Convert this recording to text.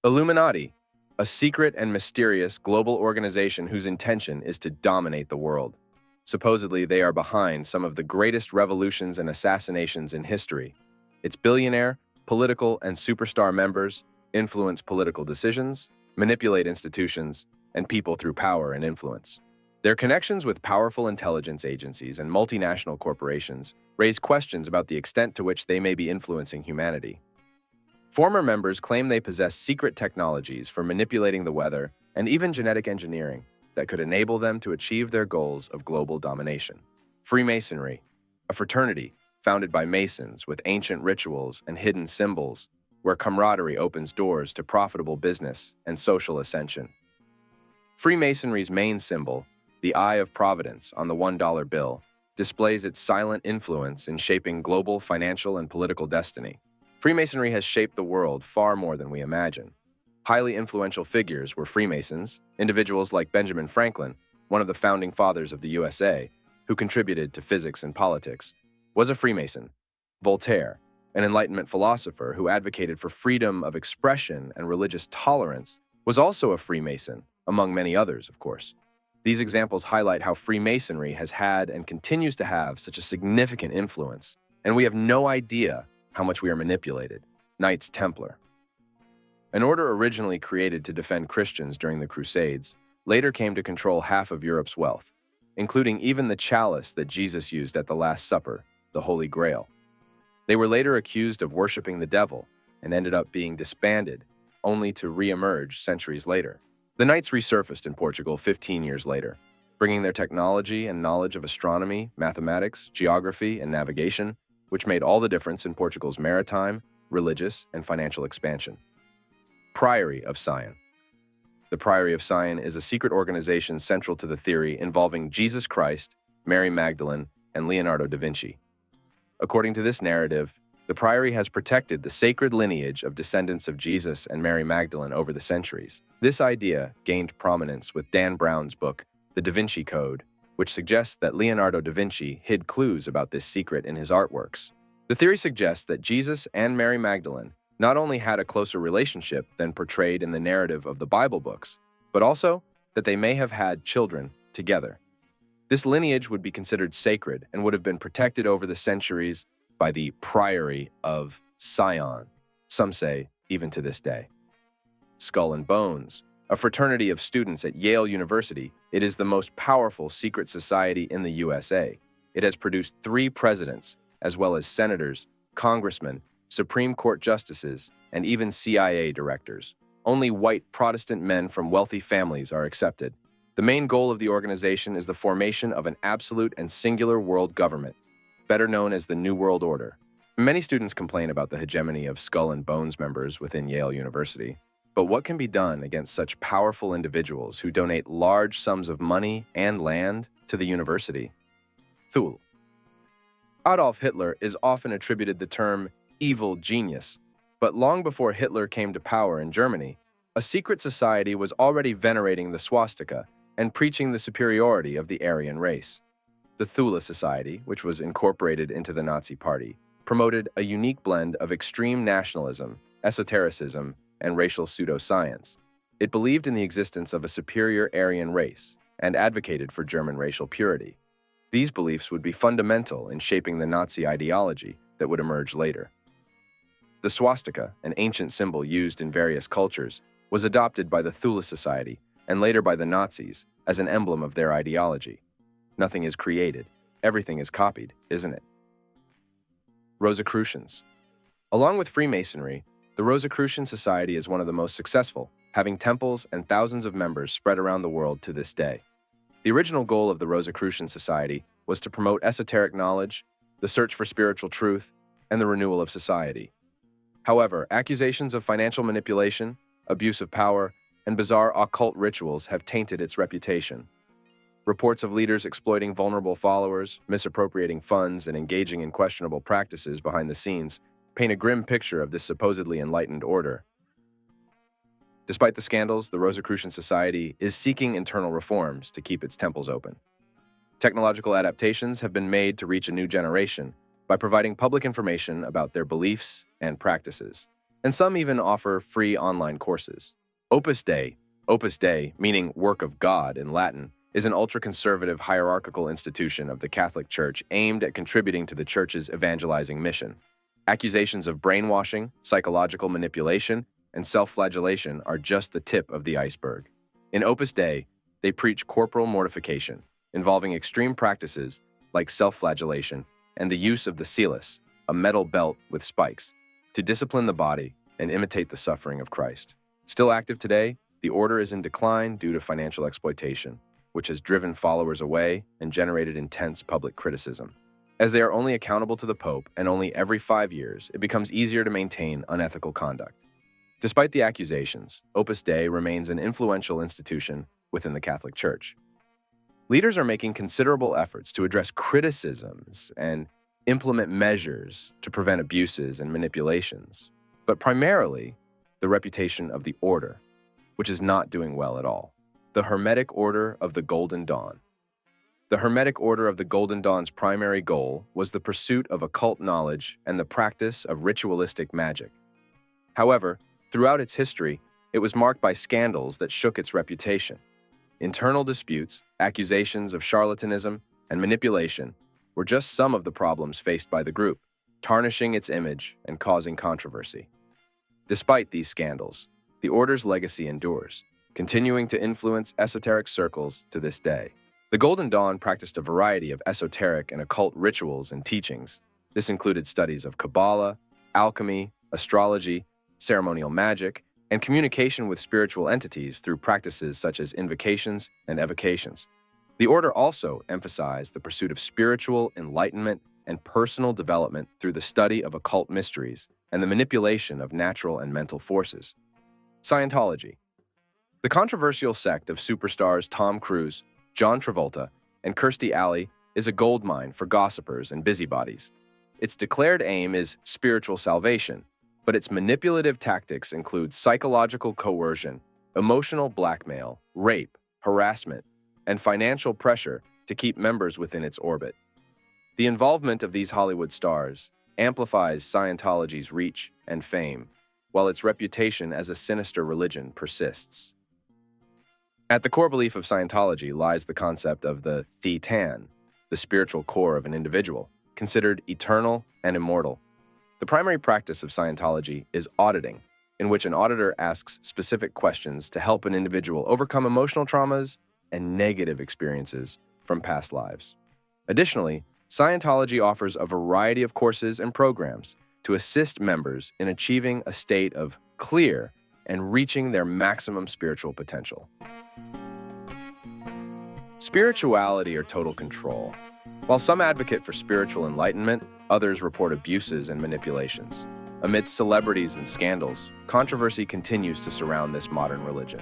Illuminati, a secret and mysterious global organization whose intention is to dominate the world. Supposedly, they are behind some of the greatest revolutions and assassinations in history. Its billionaire, political, and superstar members influence political decisions, manipulate institutions, and people through power and influence. Their connections with powerful intelligence agencies and multinational corporations raise questions about the extent to which they may be influencing humanity. Former members claim they possess secret technologies for manipulating the weather and even genetic engineering that could enable them to achieve their goals of global domination. Freemasonry, a fraternity founded by Masons with ancient rituals and hidden symbols, where camaraderie opens doors to profitable business and social ascension. Freemasonry's main symbol, the Eye of Providence on the $1 bill, displays its silent influence in shaping global financial and political destiny. Freemasonry has shaped the world far more than we imagine. Highly influential figures were Freemasons, individuals like Benjamin Franklin, one of the founding fathers of the USA, who contributed to physics and politics, was a Freemason. Voltaire, an Enlightenment philosopher who advocated for freedom of expression and religious tolerance, was also a Freemason, among many others, of course. These examples highlight how Freemasonry has had and continues to have such a significant influence, and we have no idea how much we are manipulated. Knights Templar. An order originally created to defend Christians during the Crusades, later came to control half of Europe's wealth, including even the chalice that Jesus used at the Last Supper, the Holy Grail. They were later accused of worshiping the devil and ended up being disbanded, only to re-emerge centuries later. The Knights resurfaced in Portugal 15 years later, bringing their technology and knowledge of astronomy, mathematics, geography, and navigation, which made all the difference in Portugal's maritime, religious, and financial expansion. Priory of Sion. The Priory of Sion is a secret organization central to the theory involving Jesus Christ, Mary Magdalene, and Leonardo da Vinci. According to this narrative, the Priory has protected the sacred lineage of descendants of Jesus and Mary Magdalene over the centuries. This idea gained prominence with Dan Brown's book, The Da Vinci Code, which suggests that Leonardo da Vinci hid clues about this secret in his artworks. The theory suggests that Jesus and Mary Magdalene not only had a closer relationship than portrayed in the narrative of the Bible books, but also that they may have had children together. This lineage would be considered sacred and would have been protected over the centuries by the Priory of Sion, some say even to this day. Skull and Bones, a fraternity of students at Yale University, it is the most powerful secret society in the USA. It has produced 3 presidents, as well as senators, congressmen, Supreme Court justices, and even CIA directors. Only white Protestant men from wealthy families are accepted. The main goal of the organization is the formation of an absolute and singular world government, better known as the New World Order. Many students complain about the hegemony of Skull and Bones members within Yale University. But what can be done against such powerful individuals who donate large sums of money and land to the university? Thule. Adolf Hitler is often attributed the term evil genius, but long before Hitler came to power in Germany, a secret society was already venerating the swastika and preaching the superiority of the Aryan race. The Thule Society, which was incorporated into the Nazi Party, promoted a unique blend of extreme nationalism, esotericism, and racial pseudoscience. It believed in the existence of a superior Aryan race and advocated for German racial purity. These beliefs would be fundamental in shaping the Nazi ideology that would emerge later. The swastika, an ancient symbol used in various cultures, was adopted by the Thule Society and later by the Nazis as an emblem of their ideology. Nothing is created, everything is copied, isn't it? Rosicrucians. Along with Freemasonry, the Rosicrucian Society is one of the most successful, having temples and thousands of members spread around the world to this day. The original goal of the Rosicrucian Society was to promote esoteric knowledge, the search for spiritual truth, and the renewal of society. However, accusations of financial manipulation, abuse of power, and bizarre occult rituals have tainted its reputation. Reports of leaders exploiting vulnerable followers, misappropriating funds, and engaging in questionable practices behind the scenes paint a grim picture of this supposedly enlightened order. Despite the scandals, the Rosicrucian Society is seeking internal reforms to keep its temples open. Technological adaptations have been made to reach a new generation by providing public information about their beliefs and practices, and some even offer free online courses. Opus Dei, meaning work of God in Latin, is an ultra-conservative hierarchical institution of the Catholic Church aimed at contributing to the Church's evangelizing mission. Accusations of brainwashing, psychological manipulation, and self-flagellation are just the tip of the iceberg. In Opus Dei, they preach corporal mortification, involving extreme practices like self-flagellation and the use of the celus, a metal belt with spikes, to discipline the body and imitate the suffering of Christ. Still active today, the order is in decline due to financial exploitation, which has driven followers away and generated intense public criticism. As they are only accountable to the Pope and only every 5 years, it becomes easier to maintain unethical conduct. Despite the accusations, Opus Dei remains an influential institution within the Catholic Church. Leaders are making considerable efforts to address criticisms and implement measures to prevent abuses and manipulations, but primarily the reputation of the order, which is not doing well at all. The Hermetic Order of the Golden Dawn. The Hermetic Order of the Golden Dawn's primary goal was the pursuit of occult knowledge and the practice of ritualistic magic. However, throughout its history, it was marked by scandals that shook its reputation. Internal disputes, accusations of charlatanism, and manipulation were just some of the problems faced by the group, tarnishing its image and causing controversy. Despite these scandals, the Order's legacy endures, continuing to influence esoteric circles to this day. The Golden Dawn practiced a variety of esoteric and occult rituals and teachings. This included studies of Kabbalah, alchemy, astrology, ceremonial magic, and communication with spiritual entities through practices such as invocations and evocations. The Order also emphasized the pursuit of spiritual enlightenment and personal development through the study of occult mysteries and the manipulation of natural and mental forces. Scientology. The controversial sect of superstars Tom Cruise, John Travolta, and Kirstie Alley is a goldmine for gossipers and busybodies. Its declared aim is spiritual salvation, but its manipulative tactics include psychological coercion, emotional blackmail, rape, harassment, and financial pressure to keep members within its orbit. The involvement of these Hollywood stars amplifies Scientology's reach and fame, while its reputation as a sinister religion persists. At the core belief of Scientology lies the concept of the Thetan, the spiritual core of an individual, considered eternal and immortal. The primary practice of Scientology is auditing, in which an auditor asks specific questions to help an individual overcome emotional traumas and negative experiences from past lives. Additionally, Scientology offers a variety of courses and programs to assist members in achieving a state of clear and reaching their maximum spiritual potential. Spirituality or total control. While some advocate for spiritual enlightenment, others report abuses and manipulations. Amidst celebrities and scandals, controversy continues to surround this modern religion.